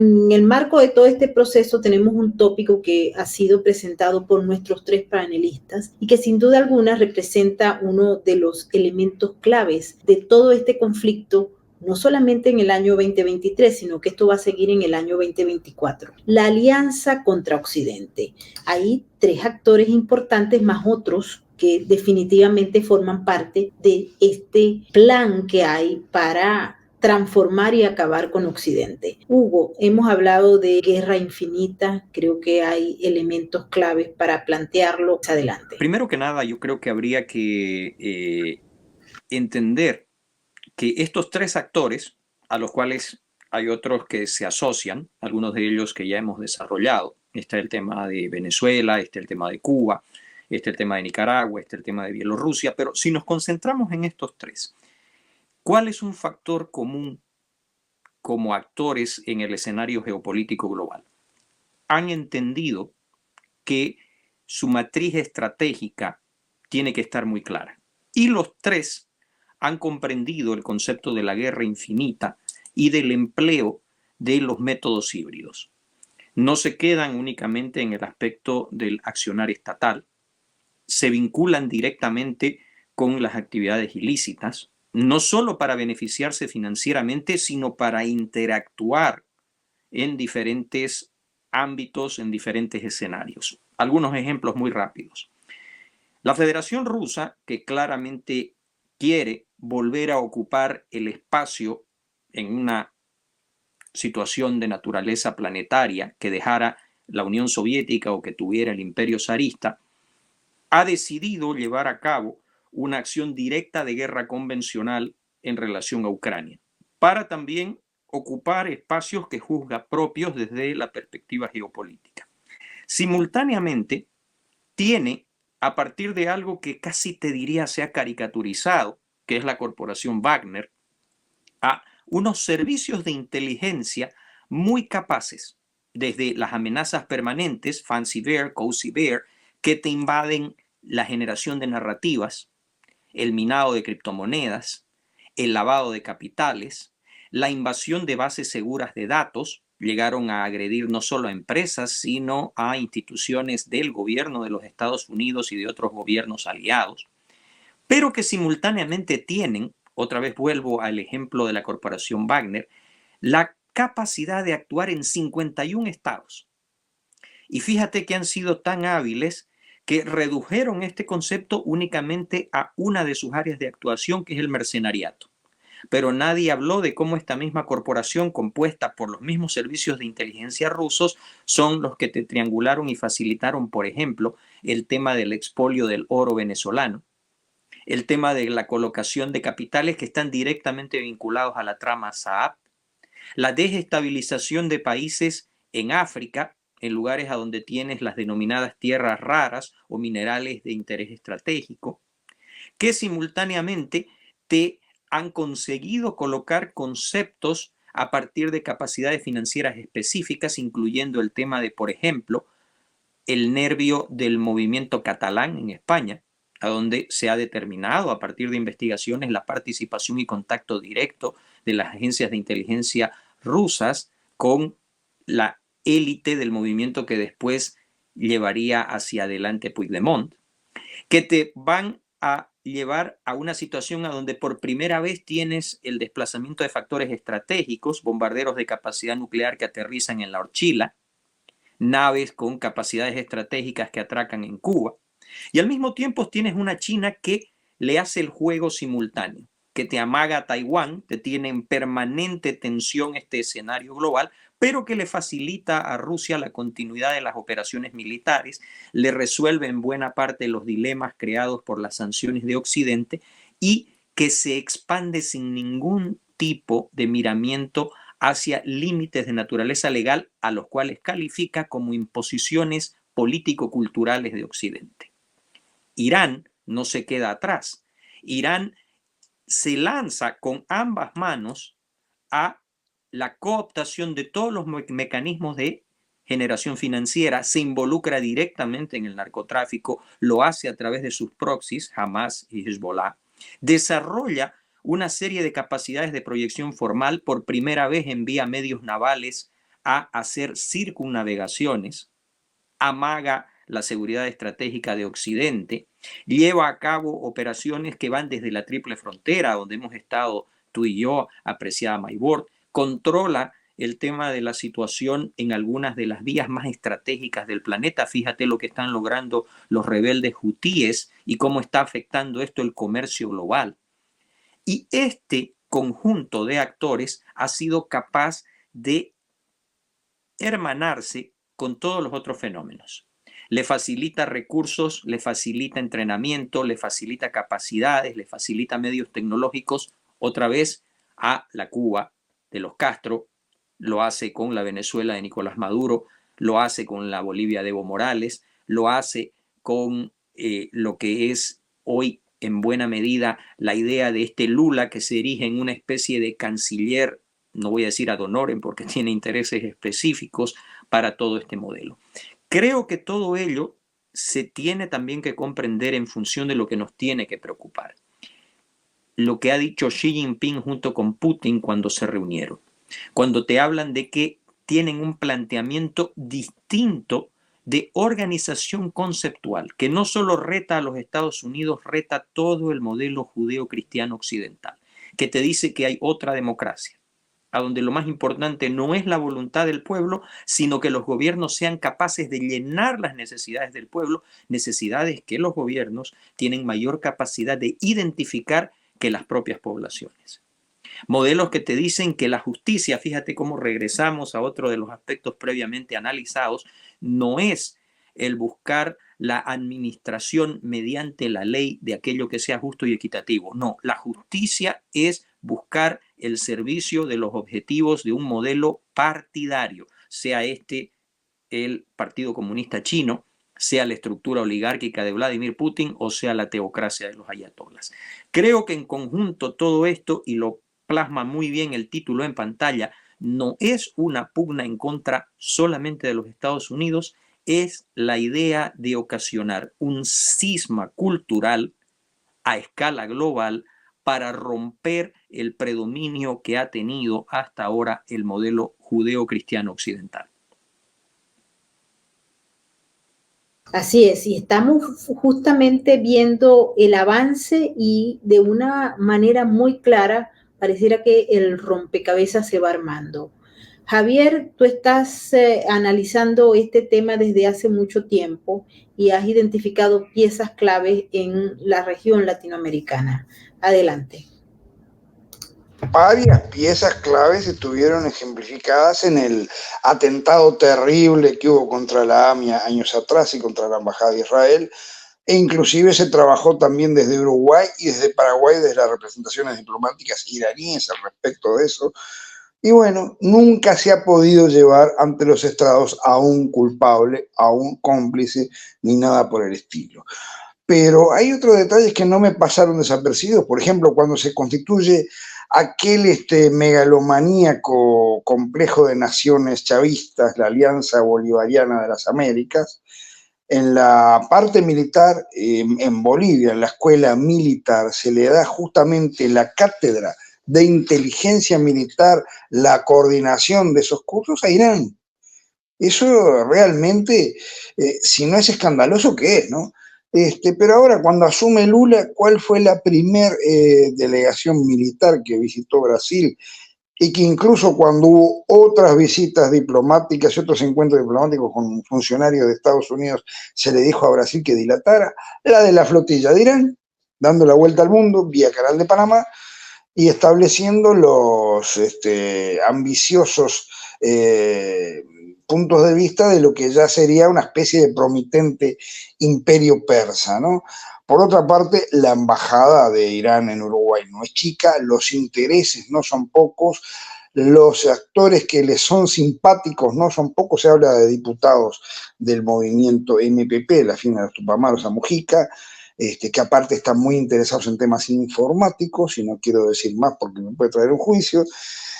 En el marco de todo este proceso tenemos un tópico que ha sido presentado por nuestros 3 panelistas y que sin duda alguna representa uno de los elementos claves de todo este conflicto, no solamente en el año 2023, sino que esto va a seguir en el año 2024. La alianza contra Occidente. Hay 3 actores importantes más otros que definitivamente forman parte de este plan que hay para transformar y acabar con Occidente. Hugo, hemos hablado de guerra infinita, creo que hay elementos claves para plantearlo más adelante. Primero que nada, yo creo que habría que entender que estos 3 actores, a los cuales hay otros que se asocian, algunos de ellos que ya hemos desarrollado, está el tema de Venezuela, está el tema de Cuba, está el tema de Nicaragua, está el tema de Bielorrusia, pero si nos concentramos en estos 3, ¿cuál es un factor común como actores en el escenario geopolítico global? Han entendido que su matriz estratégica tiene que estar muy clara. Y los 3 han comprendido el concepto de la guerra infinita y del empleo de los métodos híbridos. No se quedan únicamente en el aspecto del accionar estatal, se vinculan directamente con las actividades ilícitas, no solo para beneficiarse financieramente, sino para interactuar en diferentes ámbitos, en diferentes escenarios. Algunos ejemplos muy rápidos. La Federación Rusa, que claramente quiere volver a ocupar el espacio en una situación de naturaleza planetaria que dejara la Unión Soviética o que tuviera el Imperio zarista, ha decidido llevar a cabo una acción directa de guerra convencional en relación a Ucrania, para también ocupar espacios que juzga propios desde la perspectiva geopolítica. Simultáneamente, tiene, a partir de algo que casi te diría se ha caricaturizado, que es la corporación Wagner, a unos servicios de inteligencia muy capaces, desde las amenazas permanentes, Fancy Bear, Cozy Bear, que te invaden la generación de narrativas, el minado de criptomonedas, el lavado de capitales, la invasión de bases seguras de datos. Llegaron a agredir no solo a empresas, sino a instituciones del gobierno de los Estados Unidos y de otros gobiernos aliados, pero que simultáneamente tienen, otra vez vuelvo al ejemplo de la corporación Wagner, la capacidad de actuar en 51 estados. Y fíjate que han sido tan hábiles que redujeron este concepto únicamente a una de sus áreas de actuación, que es el mercenariato. Pero nadie habló de cómo esta misma corporación, compuesta por los mismos servicios de inteligencia rusos, son los que te triangularon y facilitaron, por ejemplo, el tema del expolio del oro venezolano, el tema de la colocación de capitales que están directamente vinculados a la trama Saab, la desestabilización de países en África, en lugares a donde tienes las denominadas tierras raras o minerales de interés estratégico, que simultáneamente te han conseguido colocar conceptos a partir de capacidades financieras específicas, incluyendo el tema de, por ejemplo, el nervio del movimiento catalán en España, a donde se ha determinado a partir de investigaciones la participación y contacto directo de las agencias de inteligencia rusas con la élite del movimiento que después llevaría hacia adelante Puigdemont, que te van a llevar a una situación a donde por primera vez tienes el desplazamiento de factores estratégicos, bombarderos de capacidad nuclear que aterrizan en la Orchila, naves con capacidades estratégicas que atracan en Cuba, y al mismo tiempo tienes una China que le hace el juego simultáneo, que te amaga a Taiwán, te tiene en permanente tensión este escenario global, pero que le facilita a Rusia la continuidad de las operaciones militares, le resuelve en buena parte los dilemas creados por las sanciones de Occidente y que se expande sin ningún tipo de miramiento hacia límites de naturaleza legal a los cuales califica como imposiciones político-culturales de Occidente. Irán no se queda atrás. Irán se lanza con ambas manos a la cooptación de todos los mecanismos de generación financiera, se involucra directamente en el narcotráfico, lo hace a través de sus proxies, Hamas y Hezbollah, desarrolla una serie de capacidades de proyección formal, por primera vez envía medios navales a hacer circunnavegaciones, amaga la seguridad estratégica de Occidente, lleva a cabo operaciones que van desde la triple frontera, donde hemos estado tú y yo, apreciada Maybord, controla el tema de la situación en algunas de las vías más estratégicas del planeta. Fíjate lo que están logrando los rebeldes hutíes y cómo está afectando esto el comercio global. Y este conjunto de actores ha sido capaz de hermanarse con todos los otros fenómenos. Le facilita recursos, le facilita entrenamiento, le facilita capacidades, le facilita medios tecnológicos, otra vez a la Cuba de los Castro, lo hace con la Venezuela de Nicolás Maduro, lo hace con la Bolivia de Evo Morales, lo hace con lo que es hoy en buena medida la idea de este Lula que se erige en una especie de canciller, no voy a decir ad honorem porque tiene intereses específicos para todo este modelo. Creo que todo ello se tiene también que comprender en función de lo que nos tiene que preocupar. Lo que ha dicho Xi Jinping junto con Putin cuando se reunieron. Cuando te hablan de que tienen un planteamiento distinto de organización conceptual, que no solo reta a los Estados Unidos, reta todo el modelo judeo-cristiano occidental, que te dice que hay otra democracia, a donde lo más importante no es la voluntad del pueblo, sino que los gobiernos sean capaces de llenar las necesidades del pueblo, necesidades que los gobiernos tienen mayor capacidad de identificar que las propias poblaciones. Modelos que te dicen que la justicia, fíjate cómo regresamos a otro de los aspectos previamente analizados, no es el buscar la administración mediante la ley de aquello que sea justo y equitativo. No, la justicia es buscar el servicio de los objetivos de un modelo partidario, sea este el Partido Comunista Chino, sea la estructura oligárquica de Vladimir Putin o sea la teocracia de los ayatolás. Creo que en conjunto todo esto, y lo plasma muy bien el título en pantalla, no es una pugna en contra solamente de los Estados Unidos, es la idea de ocasionar un cisma cultural a escala global para romper el predominio que ha tenido hasta ahora el modelo judeo-cristiano occidental. Así es, y estamos justamente viendo el avance y de una manera muy clara pareciera que el rompecabezas se va armando. Javier, tú estás analizando este tema desde hace mucho tiempo y has identificado piezas claves en la región latinoamericana. Adelante. Varias piezas claves estuvieron ejemplificadas en el atentado terrible que hubo contra la AMIA años atrás y contra la Embajada de Israel, e inclusive se trabajó también desde Uruguay y desde Paraguay, desde las representaciones diplomáticas iraníes al respecto de eso. Y bueno, nunca se ha podido llevar ante los estrados a un culpable, a un cómplice, ni nada por el estilo. Pero hay otros detalles que no me pasaron desapercibidos. Por ejemplo, cuando se constituye aquel megalomaníaco complejo de naciones chavistas, la Alianza Bolivariana de las Américas, en la parte militar, en Bolivia, en la escuela militar, se le da justamente la cátedra de inteligencia militar, la coordinación de esos cursos a Irán. Eso realmente, si no es escandaloso, ¿qué es, no? Pero ahora, cuando asume Lula, ¿cuál fue la primer delegación militar que visitó Brasil? Y que incluso cuando hubo otras visitas diplomáticas y otros encuentros diplomáticos con funcionarios de Estados Unidos, se le dijo a Brasil que dilatara, la de la flotilla de Irán, dando la vuelta al mundo vía Canal de Panamá y estableciendo los ambiciosos puntos de vista de lo que ya sería una especie de promitente imperio persa, ¿no? Por otra parte, la embajada de Irán en Uruguay no es chica, los intereses no son pocos, los actores que les son simpáticos no son pocos, se habla de diputados del movimiento MPP, la firma de los Tupamaros a Mujica, que aparte están muy interesados en temas informáticos, y no quiero decir más porque me puede traer un juicio.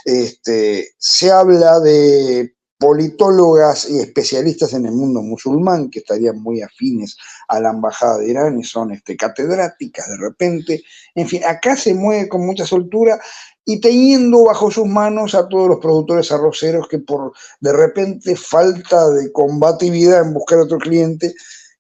Se habla de politólogas y especialistas en el mundo musulmán que estarían muy afines a la embajada de Irán y son catedráticas de repente. En fin, acá se mueve con mucha soltura y teniendo bajo sus manos a todos los productores arroceros que por de repente falta de combatividad en buscar otro cliente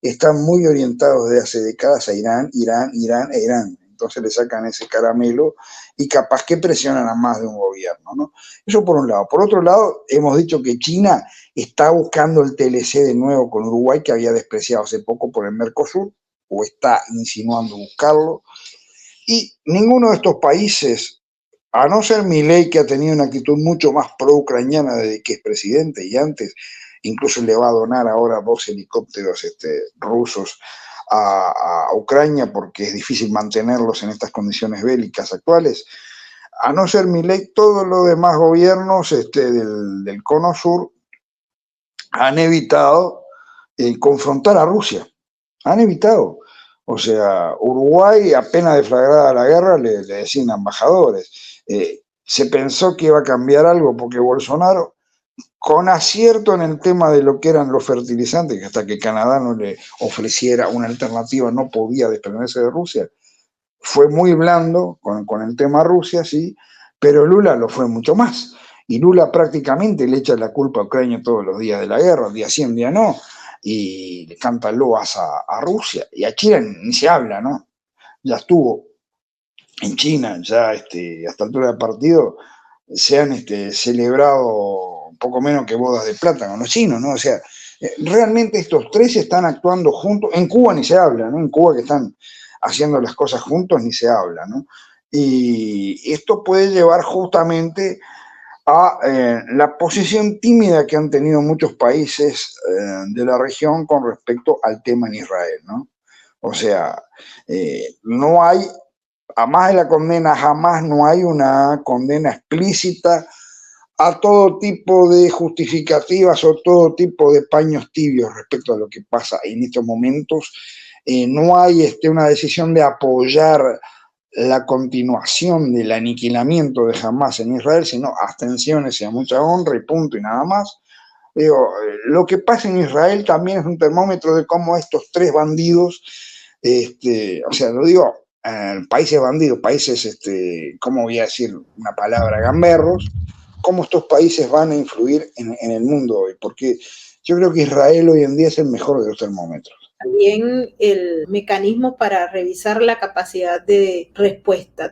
están muy orientados desde hace décadas a Irán. Entonces le sacan ese caramelo y capaz que presionan a más de un gobierno, ¿no? Eso por un lado. Por otro lado, hemos dicho que China está buscando el TLC de nuevo con Uruguay, que había despreciado hace poco por el Mercosur, o está insinuando buscarlo. Y ninguno de estos países, a no ser Milei, que ha tenido una actitud mucho más pro-ucraniana desde que es presidente y antes, incluso le va a donar ahora 2 helicópteros rusos a Ucrania porque es difícil mantenerlos en estas condiciones bélicas actuales. A no ser Milei, todos los demás gobiernos del Cono Sur han evitado confrontar a Rusia. Han evitado. O sea, Uruguay, apenas deflagrada la guerra, le designa embajadores. Se pensó que iba a cambiar algo porque Bolsonaro, con acierto en el tema de lo que eran los fertilizantes, que hasta que Canadá no le ofreciera una alternativa no podía desprenderse de Rusia, fue muy blando con el tema Rusia, sí, pero Lula lo fue mucho más. Y Lula prácticamente le echa la culpa a Ucrania todos los días de la guerra, día sí, día no, y le canta loas a Rusia. Y a China ni se habla, ¿no? Ya estuvo en China, ya a esta altura del partido, se han celebrado un poco menos que bodas de plata con los chinos, ¿no? O sea, realmente estos tres están actuando juntos. En Cuba ni se habla, ¿no? En Cuba que están haciendo las cosas juntos ni se habla, ¿no? Y esto puede llevar justamente a la posición tímida que han tenido muchos países de la región con respecto al tema en Israel, ¿no? O sea, no hay, a más de la condena, jamás no hay una condena explícita a todo tipo de justificativas o todo tipo de paños tibios respecto a lo que pasa en estos momentos. No hay una decisión de apoyar la continuación del aniquilamiento de Hamás en Israel, sino abstenciones y a mucha honra y punto y nada más. Lo que pasa en Israel también es un termómetro de cómo estos tres bandidos, o sea, lo digo, países bandidos, países, ¿cómo voy a decir una palabra? Gamberros, cómo estos países van a influir en el mundo hoy, porque yo creo que Israel hoy en día es el mejor de los termómetros. También el mecanismo para revisar la capacidad de respuesta.